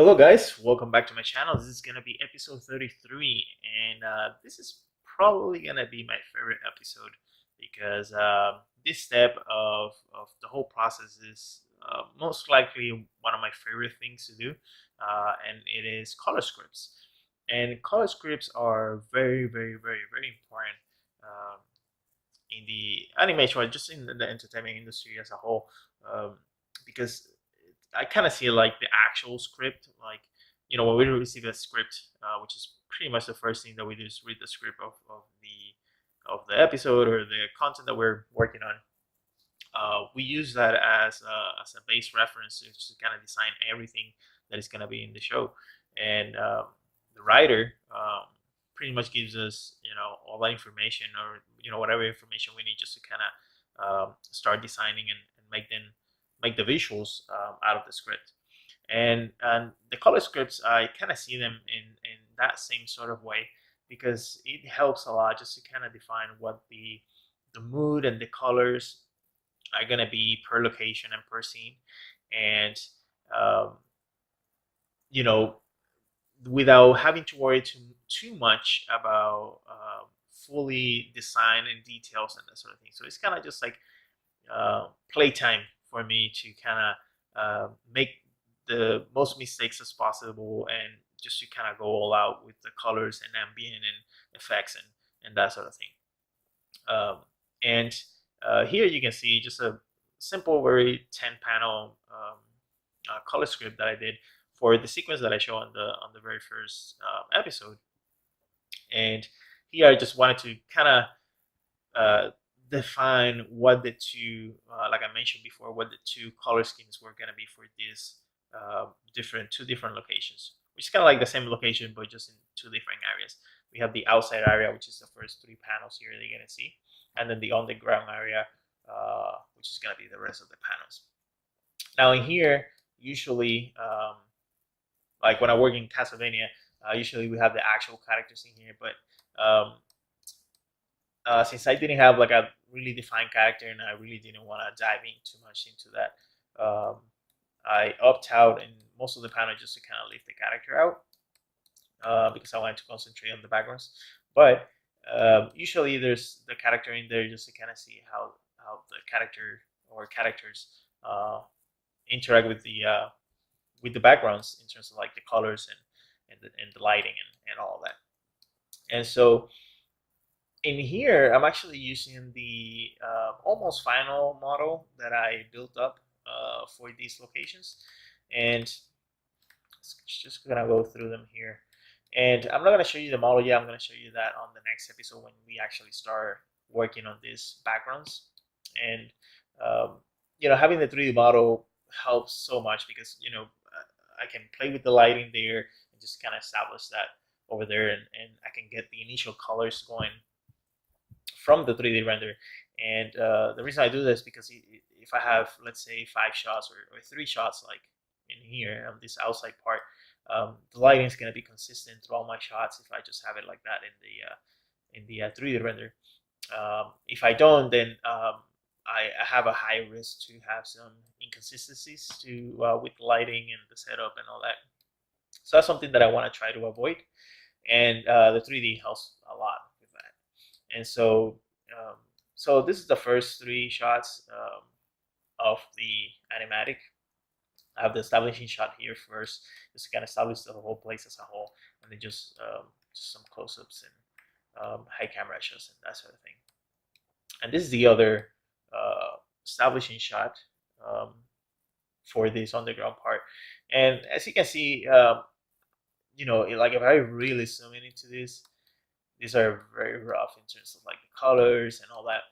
Hello guys, welcome back to my channel. This is going to be episode 33 and this is probably going to be my favorite episode because this step of the whole process is most likely one of my favorite things to do, and it is color scripts. And color scripts are very important um, in the animation or just in the entertainment industry as a whole, because I kind of see like the actual script, like when we receive a script, which is pretty much the first thing that we do is read the script of the episode or the content that we're working on. We use that as a base reference to kind of design everything that is going to be in the show, and the writer pretty much gives us all that information, or whatever information we need just to kind of start designing and make the visuals out of the script. And the color scripts, I kind of see them in that same sort of way because it helps a lot just to kind of define what the mood and the colors are gonna be per location and per scene, and um, you know without having to worry too much about fully design and details and that sort of thing. So it's kind of just like playtime for me to kind of make the most mistakes as possible and just to kind of go all out with the colors and ambient and effects and that sort of thing. And here you can see just a simple, very 10 panel color script that I did for the sequence that I show on the very first episode. And here I just wanted to kind of define what the two, like I mentioned before, what the two color schemes were going to be for these two different locations, which is kind of like the same location but just in two different areas. We have the outside area, which is the first three panels here that you're going to see, and then the underground area, which is going to be the rest of the panels. Now in here, usually, like when I work in Castlevania, usually we have the actual characters in here, but since I didn't have like a really defined character and I really didn't want to dive in too much into that, I opt out in most of the panel just to kind of leave the character out, because I wanted to concentrate on the backgrounds. But usually there's the character in there just to kind of see how the character or characters interact with the backgrounds in terms of like the colors and the lighting and all of that. And so in here, I'm actually using the almost final model that I built up for these locations, and just gonna go through them here. And I'm not gonna show you the model yet. I'm gonna show you that on the next episode when we actually start working on these backgrounds. And having the 3D model helps so much because I can play with the lighting there and just kind of establish that over there, and I can get the initial colors going from the 3D render. And the reason I do this because if I have, let's say, 5 shots or 3 shots like in here on this outside part, the lighting is going to be consistent through all my shots if I just have it like that in the 3D render. If I don't, then I have a high risk to have some inconsistencies with lighting and the setup and all that. So that's something that I want to try to avoid, and the 3D helps a lot with that. And so so this is the first 3 shots of the animatic. I have the establishing shot here first, just to kind of establish the whole place as a whole, and then just some close-ups and high camera shots and that sort of thing. And this is the other establishing shot for this underground part. And as you can see, like if I really zoom in into this, these are very rough in terms of like the colors and all that.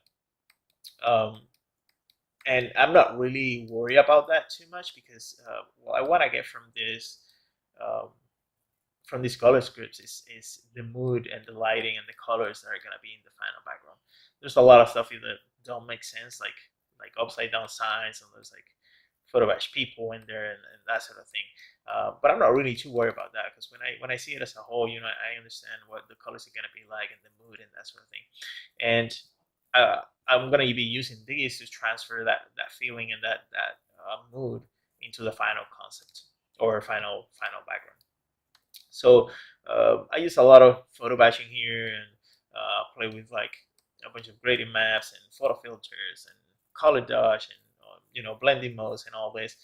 And I'm not really worried about that too much because what I want to get from these color scripts is the mood and the lighting and the colors that are going to be in the final background. There's a lot of stuff that don't make sense, like upside down signs, and there's like photobash people in there and that sort of thing. But I'm not really too worried about that because when I see it as a whole, I understand what the colors are going to be like and the mood and that sort of thing. And I'm going to be using these to transfer that feeling and that mood into the final concept or final background. So I use a lot of photo batching here, and play with like a bunch of gradient maps and photo filters and color dodge and blending modes and all this.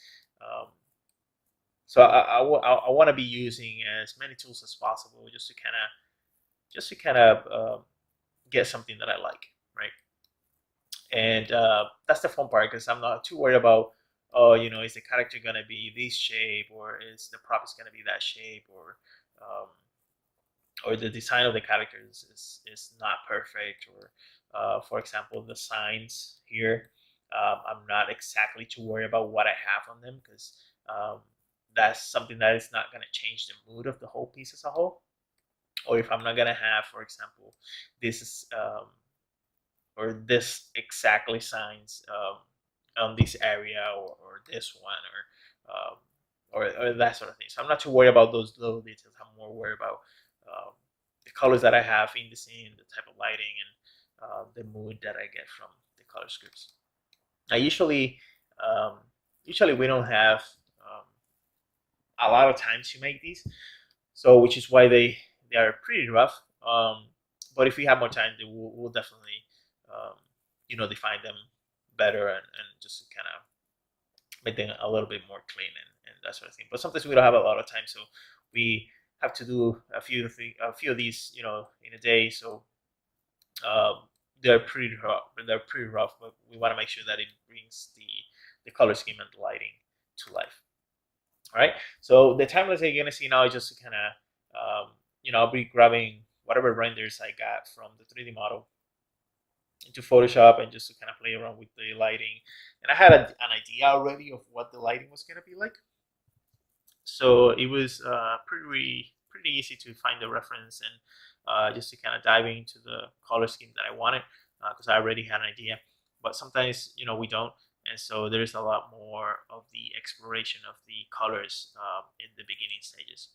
So I want to be using as many tools as possible just to kind of get something that I like, right? And that's the fun part, because I'm not too worried about, oh, is the character gonna be this shape, or is the prop is gonna be that shape, or the design of the characters is not perfect, or for example, the signs here, I'm not exactly too worried about what I have on them, because that's something that is not going to change the mood of the whole piece as a whole. Or if I'm not going to have, for example, this is or this exactly signs on this area, or this one, or that sort of thing. So I'm not too worried about those little details. I'm more worried about the colors that I have in the scene, the type of lighting, and the mood that I get from the color scripts. Now, usually we don't have a lot of time to make these, so which is why they are pretty rough. But if we have more time, we'll definitely define them better, and just kind of make them a little bit more clean and that sort of thing. But sometimes we don't have a lot of time, so we have to do a few of these in a day. So they're pretty rough, but we want to make sure that it brings the color scheme and the lighting to life. All right, so the timelines that you're gonna see now is just to kind of I'll be grabbing whatever renders I got from the 3D model into Photoshop, and just to kind of play around with the lighting. And I had an idea already of what the lighting was gonna be like, so it was pretty easy to find the reference, and just to kind of dive into the color scheme that I wanted, because I already had an idea. But sometimes we don't, and so there's a lot more of the exploration of the colors in the beginning stages.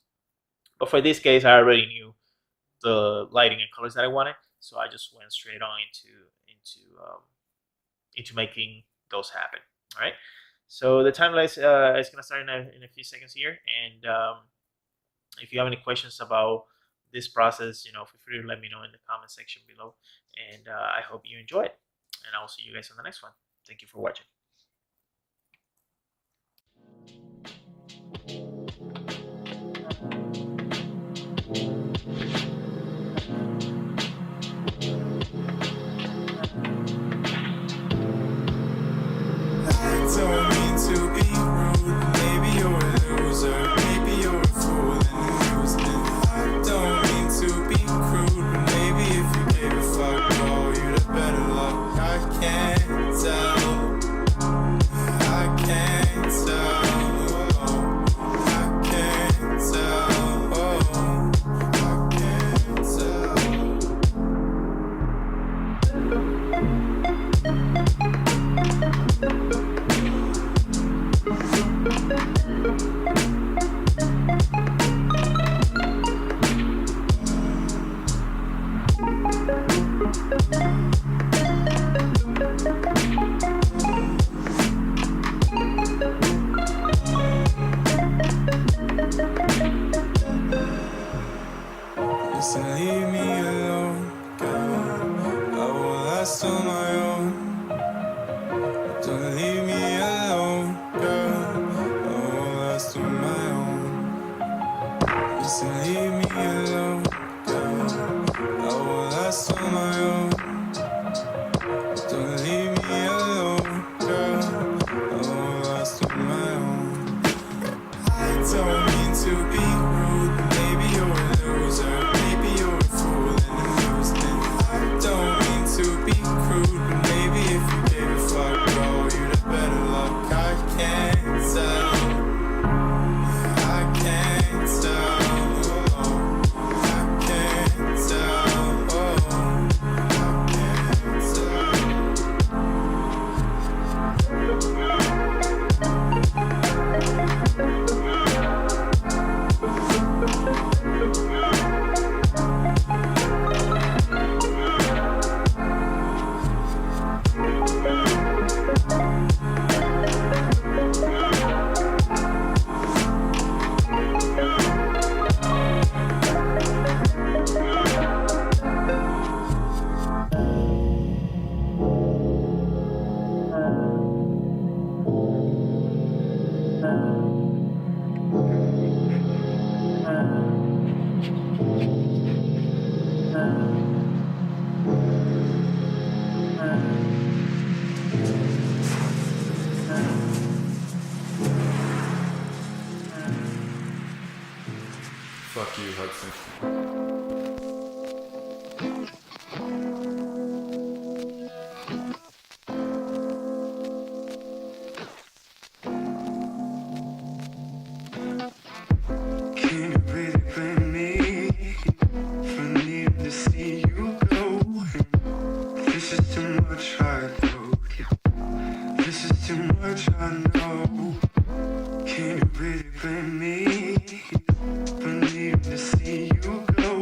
But for this case, I already knew the lighting and colors that I wanted, so I just went straight on into making those happen. All right, so the timeline is going to start in a few seconds here, and if you have any questions about this process, feel free to let me know in the comment section below, and I hope you enjoy it, and I'll see you guys on the next one. Thank you for watching. Don't mean to be rude, maybe you're a loser, maybe you're a fool and losing. I don't mean to be crude, but maybe if you gave a fuck, oh, you'd have better luck. I can't tell, I can't tell, I can't tell, I can't Listen, leave me alone, girl. I will last on my own. Don't leave me alone, girl. I will last on my own. Listen, leave me alone, girl. I will last on my own. Don't leave me alone, girl. I will last on my own. I don't mean to be rude, but maybe you're a loser. Maybe you're a fool and losing. I don't mean to be crude, but maybe if you gave a fuck, oh, you'd have better luck. I can't tell, I can't tell. Can you really blame me for needing to see you go? This is too much, I know. This is too much, I know. Can you really blame me for needing to see you go?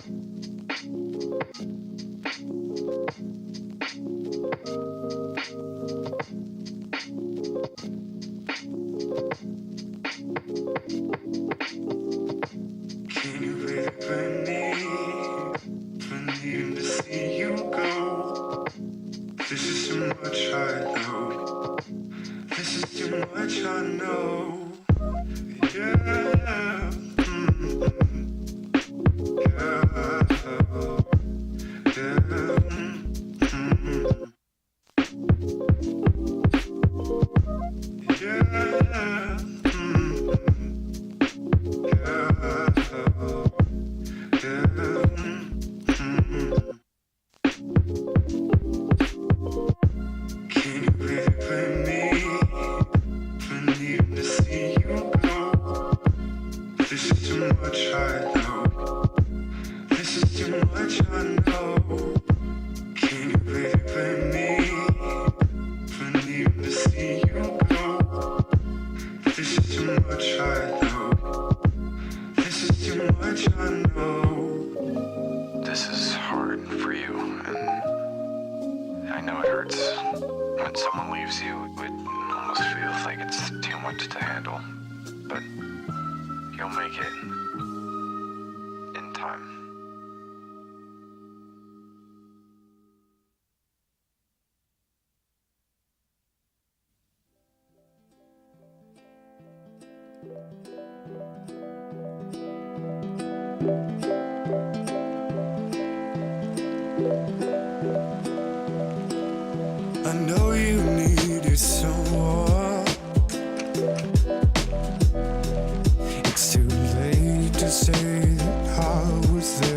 Can you live for needing to see you go? This is too much, I know. This is too much, I know. Yeah. This is hard for you, and I know it hurts. When someone leaves you, it almost feels like it's too much to handle. But you'll make it in time. I know you needed someone. It's too late to say that I was there.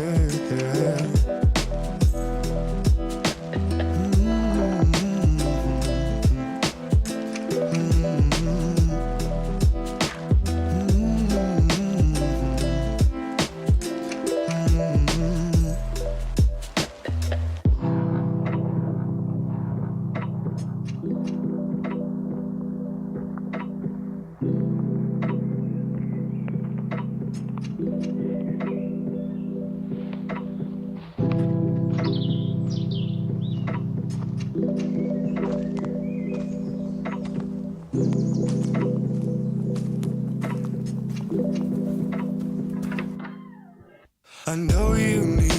I know you need